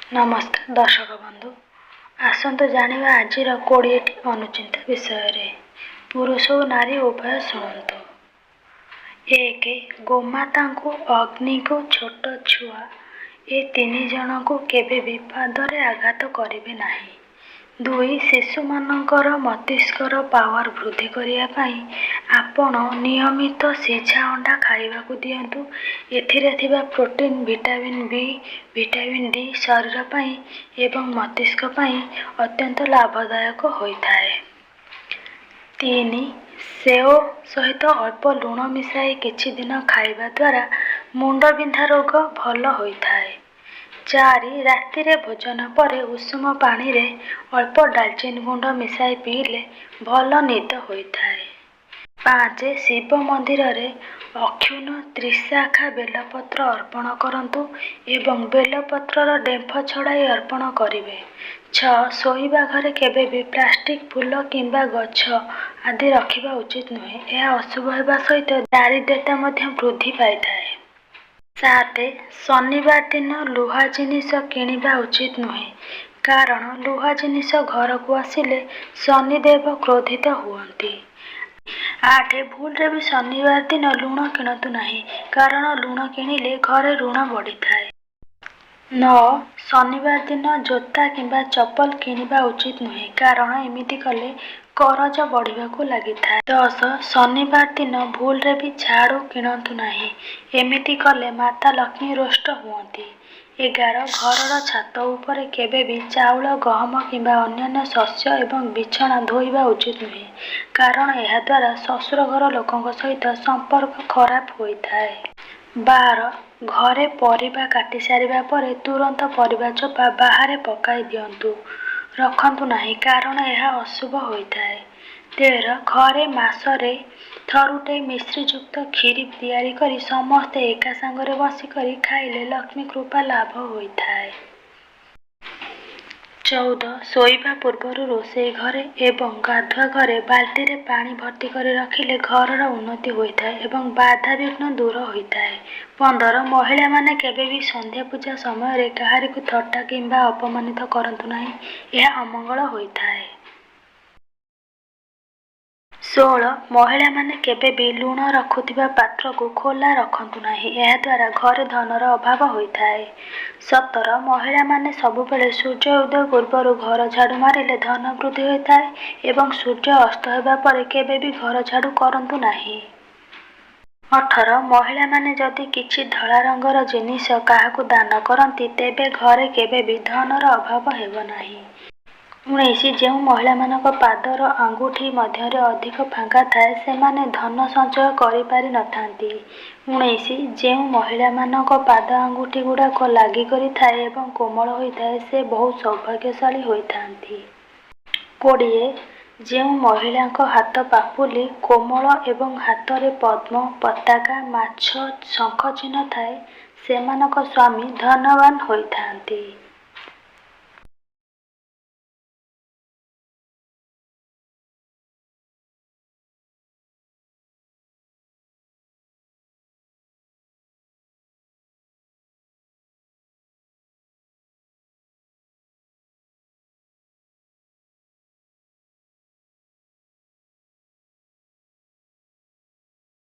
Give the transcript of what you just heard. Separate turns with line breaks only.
नमस्कार दर्शक बंधु आसतु जानिबा आजिर 20टी अनुचिंता विषय पुरुष और नारी उभय शुणु। 1 गोमाता को अग्नि को छोट छुआ ए 3 जन को केबे भी पादरे आघात करिवे नाही। 2 शिशु मानकर मस्तिष्कर पावर वृद्धि करिया पाई आपण नियमित सिझा अंडा खाइबाकू दियंतु। एथिरे थिबा protein vitamin B vitamin D शरीर पाई एवं मस्तिष्क पाई अत्यंत लाभदायक होइथाए। 3 सेव सहित अल्प लुण मिसाई किछि दिन खाइबा द्वारा मुंड बिंधा रोग भल होइथाए। 4 राति रे भोजन पर उषुम पानी रे अल्प डालचीनी गुंड मिसाई पीले भल निद होइथाए। 5 शिव मंदिर रे अक्षुण त्रिशाखा बेलपत्र अर्पण करंतु एवं बेलपत्रर डेंफ छड़ाई अर्पण करिवे। 6 शोइबा घरे केबे भी प्लास्टिक फूल किंबा गछ आदि रखिबा उचित नुहे। यह अशुभ हेबा सहित दारिद्र्यता मध्य वृद्धि पाइथाए। 7 शनिवार दिन लुहा जिनिस किनिबा उचित नुहे, कारण लुहा जिनिस घर को आसिले शनिदेव क्रोधित हुअंती। 8 भूल रे भी शनिवार दिन लुण किणतु नाही, कारण लुण किणिले घरे ऋण बढ़ी थाए। 9 शनिवार दिन जोता किंबा चप्पल किनिबा उचित नुहे, कारण एमिति कले करज बढ़िबाकू लागिथाए। 10 शनिवार दिन भूल रे भी झाड़ू किणतु नाही, एमिति कले माता लक्ष्मी रोष्ट हुअंती। 11 घरर छात उपरे केबे भी चाउल गहम किंबा अन्यान्य शस्य एवं बिछଣା धोइबा उचित नुहे, कारण एहा द्वारा ससुर घर लोकंक सहित संपर्क खराब होइथाए। 12 घरे परिबा काटी सारिबा परे तुरंत परिबा चोपा बाहरे पकाई दियंतु, रखंतु नाही, कारण यह अशुभ होइथाए। 13 घरे मासरे थरुटे मिश्रीयुक्त खीरी तैयारी करी समस्ते एका संगरे बसी करी खाइले लक्ष्मी कृपा लाभ होइथाए। 14 शोइबा पूर्वर रोषेई घरे एवं गाधुआ घरे बाल्टी रे पानी भर्ती करी रखिले घरर उन्नति होइथाए एवं बाधा विघ्न दूर होइथाए। 15 महिला माने केबे भी संध्या पूजा समय रे काहारी को थट्टा किंबा अपमानित करंतु नाही, यह अमंगल होइथाए। 16 महिला माने केबे भी लुण रखुथिबा पात्र को खोला रखंतु नाही, यह द्वारा घरे धनर अभाव होइथाए। 17 महिला माने सबुबेले सूर्य उदय पूर्वर घर झाड़ू मारिले धन वृद्धि होइथाए एवं सूर्य अस्त हेबा परे केबे भी घर झाड़ू करंतु नाही। 18 महिला माने जदि किछि धला रंगर जिनिस काहाकू दान करंती तेबे घरे केबे भी धनर अभाव हेबो नाही। 19 जेउ महिला मानक पादर आंगुठी मध्य अधिक फांका थाए सेमाने धन संचय करि पारि नथांती। 19 जेउ महिला मानक पाद आंगुठी गुड़ाक लागी करि थाए एवं कोमल होइथाए से बहुत सौभाग्यशाली होइथांती। 20 जेउ महिलांक हाथ पापुली कोमल एवं हाथ रे पद्म पताका माछ शंख चिन्ह थाए सेमानक स्वामी धनवान होइथांती।